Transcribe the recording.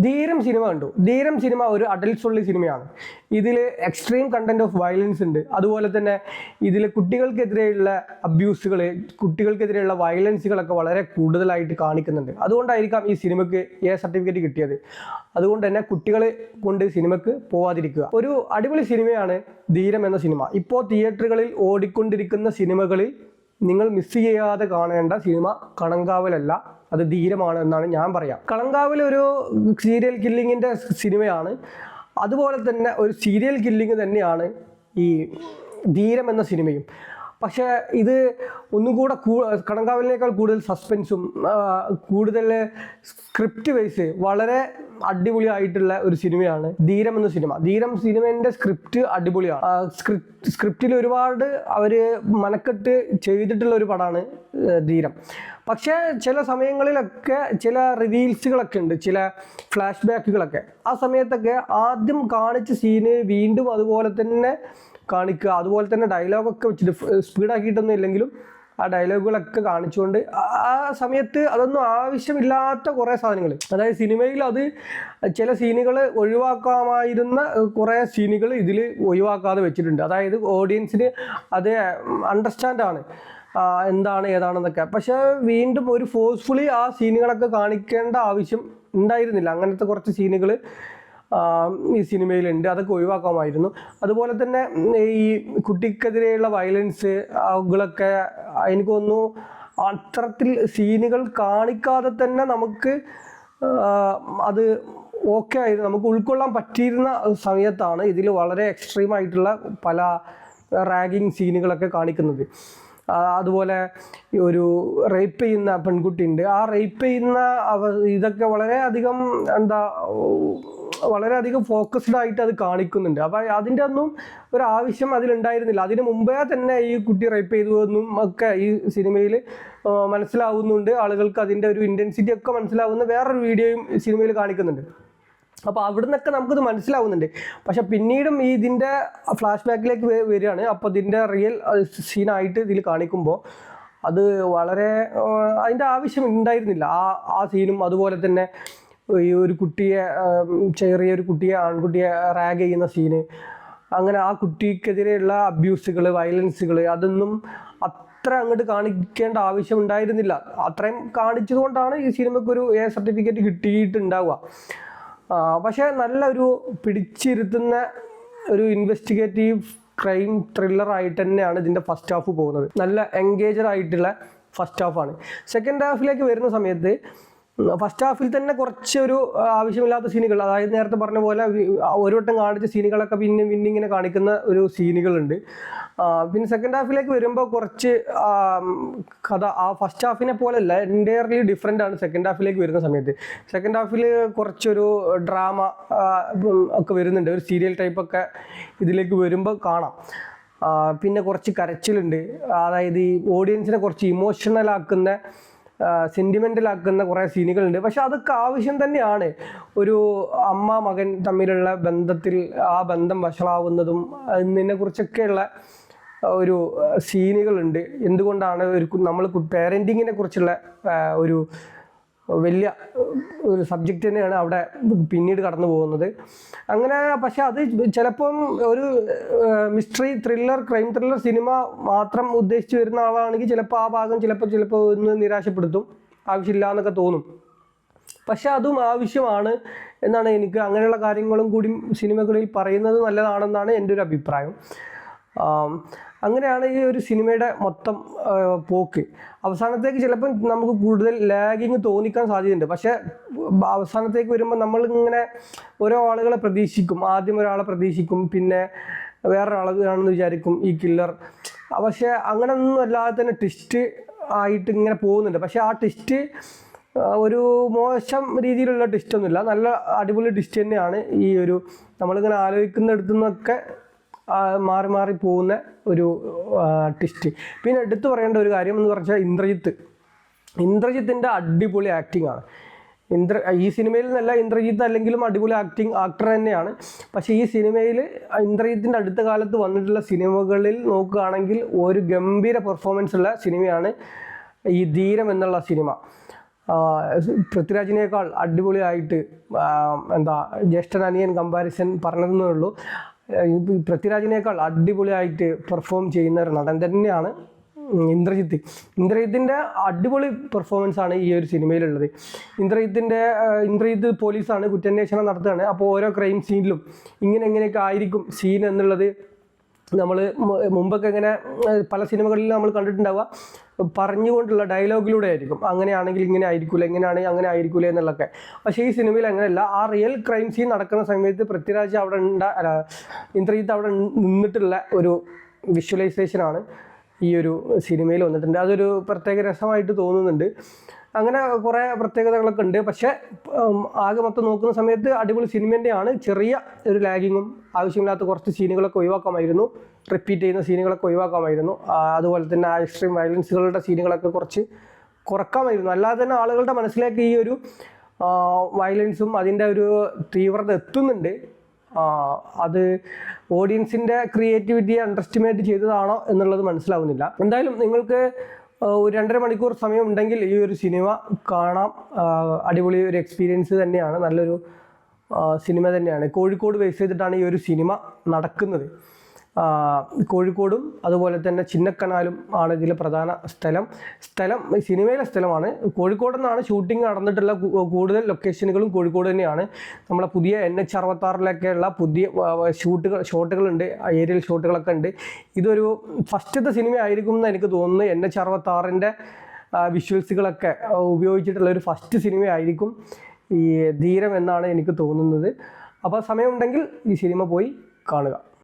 ധീരം cinema കണ്ടു. ധീരം cinema ഒരു adults ഉള്ള സിനിമയാണ്. ഇതിൽ എക്സ്ട്രീം കണ്ടന്റ് ഓഫ് വയലൻസ് ഉണ്ട്. അതുപോലെ തന്നെ ഇതിൽ കുട്ടികൾക്കെതിരെയുള്ള അബ്യൂസുകൾ, കുട്ടികൾക്കെതിരെയുള്ള വയലൻസുകളൊക്കെ വളരെ കൂടുതലായിട്ട് കാണിക്കുന്നുണ്ട്. അതുകൊണ്ടായിരിക്കാം ഈ സിനിമയ്ക്ക് എ സർട്ടിഫിക്കറ്റ് കിട്ടിയത്. അതുകൊണ്ട് തന്നെ കുട്ടികളെ കൊണ്ട് സിനിമയ്ക്ക് പോവാതിരിക്കുക. ഒരു അടിപൊളി സിനിമയാണ് ധീരം എന്ന സിനിമ. ഇപ്പോൾ തിയേറ്ററുകളിൽ ഓടിക്കൊണ്ടിരിക്കുന്ന സിനിമകളിൽ നിങ്ങൾ മിസ് ചെയ്യാതെ കാണേണ്ട സിനിമ കണങ്കാവലല്ല, അത് ധീരമാണ് എന്നാണ് ഞാൻ പറയാം. കളങ്കാവിൽ ഒരു സീരിയൽ കില്ലിങ്ങിൻ്റെ സിനിമയാണ്. അതുപോലെ തന്നെ ഒരു സീരിയൽ കില്ലിങ് തന്നെയാണ് ഈ ധീരം എന്ന സിനിമയും. പക്ഷേ ഇത് ഒന്നും കൂടെ കണങ്കാവലിനേക്കാൾ കൂടുതൽ സസ്പെൻസും കൂടുതൽ സ്ക്രിപ്റ്റ് വൈസ് വളരെ അടിപൊളിയായിട്ടുള്ള ഒരു സിനിമയാണ് ധീരം എന്ന സിനിമ. ധീരം സിനിമേൻ്റെ സ്ക്രിപ്റ്റ് അടിപൊളിയാണ്. സ്ക്രിപ്റ്റിൽ ഒരുപാട് അവർ മനക്കെട്ട് ചെയ്തിട്ടുള്ള ഒരു പടമാണ് ധീരം. പക്ഷേ ചില സമയങ്ങളിലൊക്കെ ചില റിവീൽസുകളൊക്കെ ഉണ്ട്, ചില ഫ്ലാഷ് ബാക്കുകളൊക്കെ. ആ സമയത്തൊക്കെ ആദ്യം കാണിച്ച സീന് വീണ്ടും അതുപോലെ തന്നെ കാണിക്കുക, അതുപോലെ തന്നെ ഡയലോഗൊക്കെ വെച്ചിട്ട് സ്പീഡാക്കിയിട്ടൊന്നും ഇല്ലെങ്കിലും ആ ഡയലോഗുകളൊക്കെ കാണിച്ചുകൊണ്ട് ആ സമയത്ത് അതൊന്നും ആവശ്യമില്ലാത്ത കുറേ സാധനങ്ങൾ, അതായത് സിനിമയിൽ അത് ചില സീനുകൾ ഒഴിവാക്കാമായിരുന്ന കുറേ സീനുകൾ ഇതിൽ ഒഴിവാക്കാതെ വെച്ചിട്ടുണ്ട്. അതായത് ഓഡിയൻസിന് അത് അണ്ടർസ്റ്റാൻഡാണ് എന്താണ് ഏതാണെന്നൊക്കെ. പക്ഷേ വീണ്ടും ഒരു ഫോഴ്സ്ഫുള്ളി ആ സീനുകളൊക്കെ കാണിക്കേണ്ട ആവശ്യം ഉണ്ടായിരുന്നില്ല. അങ്ങനത്തെ കുറച്ച് സീനുകൾ ഈ സിനിമയിലുണ്ട്, അതൊക്കെ ഒഴിവാക്കാമായിരുന്നു. അതുപോലെ തന്നെ ഈ കുട്ടിക്കെതിരെയുള്ള വയലൻസ് കളൊക്കെ എനിക്ക് തോന്നുന്നു അത്തരത്തിൽ സീനുകൾ കാണിക്കാതെ തന്നെ നമുക്ക് അത് ഓക്കെ ആയിരുന്നു, നമുക്ക് ഉൾക്കൊള്ളാൻ പറ്റിയിരുന്ന സമയത്താണ് ഇതിൽ വളരെ എക്സ്ട്രീമായിട്ടുള്ള പല റാഗിങ് സീനുകളൊക്കെ കാണിക്കുന്നത്. അതുപോലെ ഒരു റേപ്പ് ചെയ്യുന്ന പെൺകുട്ടിയുണ്ട്, ആ റേപ്പ് ചെയ്യുന്ന ഇതൊക്കെ വളരെയധികം ഫോക്കസ്ഡ് ആയിട്ട് അത് കാണിക്കുന്നുണ്ട്. അപ്പോൾ അതിൻ്റെ ഒന്നും ഒരു ആവശ്യം അതിലുണ്ടായിരുന്നില്ല. അതിന് മുമ്പേ തന്നെ ഈ കുട്ടി റേപ്പ് ചെയ്തുവെന്നും ഒക്കെ ഈ സിനിമയിൽ മനസ്സിലാവുന്നുണ്ട്. ആളുകൾക്ക് അതിൻ്റെ ഒരു ഇൻറ്റൻസിറ്റി ഒക്കെ മനസ്സിലാവുന്ന വേറൊരു വീഡിയോയും സിനിമയിൽ കാണിക്കുന്നുണ്ട്. അപ്പോൾ അവിടെ നിന്നൊക്കെ നമുക്കിത് മനസ്സിലാവുന്നുണ്ട്. പക്ഷെ പിന്നീടും ഇതിൻ്റെ ഫ്ലാഷ് ബാക്കിലേക്ക് വരികയാണ്. അപ്പോൾ ഇതിൻ്റെ റിയൽ സീനായിട്ട് ഇതിൽ കാണിക്കുമ്പോൾ അത് വളരെ അതിൻ്റെ ആവശ്യം ഉണ്ടായിരുന്നില്ല ആ സീനും. അതുപോലെ തന്നെ ഈ ഒരു കുട്ടിയെ, ചെറിയൊരു കുട്ടിയെ, ആൺകുട്ടിയെ റാഗ് ചെയ്യുന്ന സീന്, അങ്ങനെ ആ കുട്ടിക്കെതിരെയുള്ള അബ്യൂസുകൾ, വയലൻസുകൾ അതൊന്നും അത്ര അങ്ങോട്ട് കാണിക്കേണ്ട ആവശ്യം ഉണ്ടായിരുന്നില്ല. അത്രയും കാണിച്ചതുകൊണ്ടാണ് ഈ സിനിമയ്ക്കൊരു എ സർട്ടിഫിക്കറ്റ് കിട്ടിയിട്ടുണ്ടാവുക. പക്ഷേ നല്ലൊരു പിടിച്ചിരുത്തുന്ന ഒരു ഇൻവെസ്റ്റിഗേറ്റീവ് ക്രൈം ത്രില്ലറായിട്ട് തന്നെയാണ് ഇതിൻ്റെ ഫസ്റ്റ് ഹാഫ് പോകുന്നത്. നല്ല എൻഗേജഡ് ആയിട്ടുള്ള ഫസ്റ്റ് ഹാഫാണ്. സെക്കൻഡ് ഹാഫിലേക്ക് വരുന്ന സമയത്ത് ഫസ്റ്റ് ഹാഫിൽ തന്നെ കുറച്ചൊരു ആവശ്യമില്ലാത്ത സീനുകൾ, അതായത് നേരത്തെ പറഞ്ഞ പോലെ ഒരു വട്ടം കാണിച്ച സീനുകളൊക്കെ പിന്നെ ഇങ്ങനെ കാണിക്കുന്ന ഒരു സീനുകളുണ്ട്. പിന്നെ സെക്കൻഡ് ഹാഫിലേക്ക് വരുമ്പോൾ കുറച്ച് കഥ ആ ഫസ്റ്റ് ഹാഫിനെ പോലെയല്ല, എൻറ്റയർലി ഡിഫറെൻ്റ് ആണ് സെക്കൻഡ് ഹാഫിലേക്ക് വരുന്ന സമയത്ത്. സെക്കൻഡ് ഹാഫിൽ കുറച്ചൊരു ഡ്രാമ ഒക്കെ വരുന്നുണ്ട്, ഒരു സീരിയൽ ടൈപ്പൊക്കെ ഇതിലേക്ക് വരുമ്പോൾ കാണാം. പിന്നെ കുറച്ച് കരച്ചിലുണ്ട്, അതായത് ഈ ഓഡിയൻസിനെ കുറച്ച് ഇമോഷണലാക്കുന്ന, സെൻറ്റിമെൻ്റലാക്കുന്ന കുറേ സീനുകളുണ്ട്. പക്ഷെ അതൊക്കെ ആവശ്യം തന്നെയാണ്. ഒരു അമ്മ മകൻ തമ്മിലുള്ള ബന്ധത്തിൽ ആ ബന്ധം വഷളാവുന്നതും ഇതിനെക്കുറിച്ചൊക്കെയുള്ള ഒരു സീനുകളുണ്ട്. എന്തുകൊണ്ടാണ് നമ്മൾ പാരൻറ്റിങ്ങിനെ കുറിച്ചുള്ള ഒരു വലിയ ഒരു സബ്ജക്റ്റ് തന്നെയാണ് അവിടെ പിന്നീട് കടന്നു പോകുന്നത്. അങ്ങനെ പക്ഷെ അത് ചിലപ്പം ഒരു mystery thriller, crime thriller cinema മാത്രം ഉദ്ദേശിച്ച് വരുന്ന ആളാണെങ്കിൽ ചിലപ്പോൾ ആ ഭാഗം ചിലപ്പോൾ ഒന്ന് നിരാശപ്പെടുത്തും, ആവശ്യമില്ല എന്നൊക്കെ തോന്നും. പക്ഷെ അതും ആവശ്യമാണ് എന്നാണ് എനിക്ക്, അങ്ങനെയുള്ള കാര്യങ്ങളും കൂടി സിനിമകളിൽ പറയുന്നത് നല്ലതാണെന്നാണ് എൻ്റെ ഒരു അഭിപ്രായം. അങ്ങനെയാണ് ഈ ഒരു സിനിമയുടെ മൊത്തം പോക്ക്. അവസാനത്തേക്ക് ചിലപ്പം നമുക്ക് കൂടുതൽ ലാഗിങ് തോന്നിക്കാൻ സാധ്യതയുണ്ട്. പക്ഷേ അവസാനത്തേക്ക് വരുമ്പോൾ നമ്മളിങ്ങനെ ഓരോ ആളുകളെ പ്രതീക്ഷിക്കും. ആദ്യം ഒരാളെ പ്രതീക്ഷിക്കും, പിന്നെ വേറൊരാളാണെന്ന് വിചാരിക്കും ഈ കില്ലർ. പക്ഷേ അങ്ങനെയൊന്നും അല്ലാതെ തന്നെ ട്വിസ്റ്റ് ആയിട്ട് ഇങ്ങനെ പോകുന്നുണ്ട്. പക്ഷേ ആ ട്വിസ്റ്റ് ഒരു മോശം രീതിയിലുള്ള ട്വിസ്റ്റൊന്നുമില്ല, നല്ല അടിപൊളി ട്വിസ്റ്റ് തന്നെയാണ്. ഈ ഒരു നമ്മളിങ്ങനെ ആലോചിക്കുന്നിടത്തു നിന്നൊക്കെ മാറി മാറി പോകുന്ന ഒരു ട്വിസ്റ്റ്. പിന്നെ എടുത്തു പറയേണ്ട ഒരു കാര്യം എന്ന് പറഞ്ഞാൽ ഇന്ദ്രജിത്തിൻ്റെ അടിപൊളി ആക്ടിങ് ആണ്. ഈ സിനിമയിൽ നിന്നല്ല, ഇന്ദ്രജിത്ത് അല്ലെങ്കിലും അടിപൊളി ആക്ടർ തന്നെയാണ്. പക്ഷേ ഈ സിനിമയിൽ ഇന്ദ്രജിത്തിൻ്റെ അടുത്ത കാലത്ത് വന്നിട്ടുള്ള സിനിമകളിൽ നോക്കുകയാണെങ്കിൽ ഒരു ഗംഭീര പെർഫോമൻസ് ഉള്ള സിനിമയാണ് ഈ ധീരം എന്നുള്ള സിനിമ. പൃഥ്വിരാജിനേക്കാൾ അടിപൊളിയായിട്ട് എന്താ ജ്യേഷ്ഠൻ അനിയൻ കമ്പാരിസൺ പറഞ്ഞതെന്നേ ഉള്ളൂ. പൃഥ്വിരാജിനേക്കാൾ അടിപൊളിയായിട്ട് പെർഫോം ചെയ്യുന്ന ഒരു നടൻ തന്നെയാണ് ഇന്ദ്രജിത്തിൻ്റെ അടിപൊളി പെർഫോമൻസ് ആണ് ഈ ഒരു സിനിമയിലുള്ളത്. ഇന്ദ്രജിത്ത് പോലീസാണ്, കുറ്റാന്വേഷണം നടത്തുകയാണ്. അപ്പോൾ ഓരോ ക്രൈം സീനിലും എങ്ങനെയൊക്കെ ആയിരിക്കും സീൻ എന്നുള്ളത് നമ്മൾ മുമ്പൊക്കെ ഇങ്ങനെ പല സിനിമകളിലും നമ്മൾ കണ്ടിട്ടുണ്ടാവുക, പറഞ്ഞുകൊണ്ടുള്ള ഡയലോഗിലൂടെ ആയിരിക്കും. അങ്ങനെയാണെങ്കിൽ ഇങ്ങനെ ആയിരിക്കില്ല, എങ്ങനെയാണെങ്കിൽ അങ്ങനെ ആയിരിക്കില്ല എന്നുള്ളതൊക്കെ. പക്ഷേ ഈ സിനിമയിൽ അങ്ങനെയല്ല. ആ റിയൽ ക്രൈം സീൻ നടക്കുന്ന സമയത്ത് പൃഥ്വിരാജ് അവിടെ ഇന്ദ്രജിത്ത് അവിടെ നിന്നിട്ടുള്ള ഒരു വിഷ്വലൈസേഷനാണ് ഈ ഒരു സിനിമയിൽ വന്നിട്ടുണ്ട്. അതൊരു പ്രത്യേക രസമായിട്ട് തോന്നുന്നുണ്ട്. അങ്ങനെ കുറേ പ്രത്യേകതകളൊക്കെ ഉണ്ട്. പക്ഷേ ആകെ മൊത്തം നോക്കുന്ന സമയത്ത് അടിപൊളി സിനിമ തന്നെയാണ്. ചെറിയ ഒരു ലാഗിങ്ങും ആവശ്യമില്ലാത്ത കുറച്ച് സീനുകളൊക്കെ ഒഴിവാക്കാമായിരുന്നു, റിപ്പീറ്റ് ചെയ്യുന്ന സീനുകളൊക്കെ ഒഴിവാക്കാമായിരുന്നു. അതുപോലെ തന്നെ എക്സ്ട്രീം വയലൻസുകളുടെ സീനുകളൊക്കെ കുറച്ച് കുറക്കാമായിരുന്നു. അല്ലാതെ തന്നെ ആളുകളുടെ മനസ്സിലേക്ക് ഈ ഒരു വയലൻസും അതിൻ്റെ ഒരു തീവ്രത എത്തുന്നുണ്ട്. അത് ഓഡിയൻസിൻ്റെ ക്രിയേറ്റിവിറ്റിയെ അണ്ടർസ്റ്റിമേറ്റ് ചെയ്തതാണോ എന്നുള്ളത് മനസ്സിലാവുന്നില്ല. എന്തായാലും നിങ്ങൾക്ക് ഒരു 2.5 മണിക്കൂർ സമയം ഉണ്ടെങ്കിൽ ഈ ഒരു സിനിമ കാണാം. അടിപൊളി ഒരു എക്സ്പീരിയൻസ് തന്നെയാണ്, നല്ലൊരു സിനിമ തന്നെയാണ്. കോഴിക്കോട് ബേസ് ചെയ്തിട്ടാണ് ഈ ഒരു സിനിമ നടക്കുന്നത്. കോഴിക്കോടും അതുപോലെ തന്നെ ചിന്നക്കനാലും ആണ് ഇതിലെ പ്രധാന സ്ഥലം. സിനിമയിലെ സ്ഥലമാണ് കോഴിക്കോട് നിന്നാണ് ഷൂട്ടിംഗ് നടന്നിട്ടുള്ള കൂടുതൽ ലൊക്കേഷനുകളും കോഴിക്കോട് തന്നെയാണ്. നമ്മളെ പുതിയ NH-66 പുതിയ ഷോട്ടുകളുണ്ട്, ഏരിയൽ ഷോട്ടുകളൊക്കെ ഉണ്ട്. ഇതൊരു ഫസ്റ്റത്തെ സിനിമ ആയിരിക്കും എന്ന് എനിക്ക് തോന്നുന്നു. NH-66 വിഷ്വൽസുകളൊക്കെ ഉപയോഗിച്ചിട്ടുള്ള ഒരു ഫസ്റ്റ് സിനിമ ആയിരിക്കും ഈ ധീരം എന്നാണ് എനിക്ക് തോന്നുന്നത്. അപ്പോൾ സമയമുണ്ടെങ്കിൽ ഈ സിനിമ പോയി കാണുക.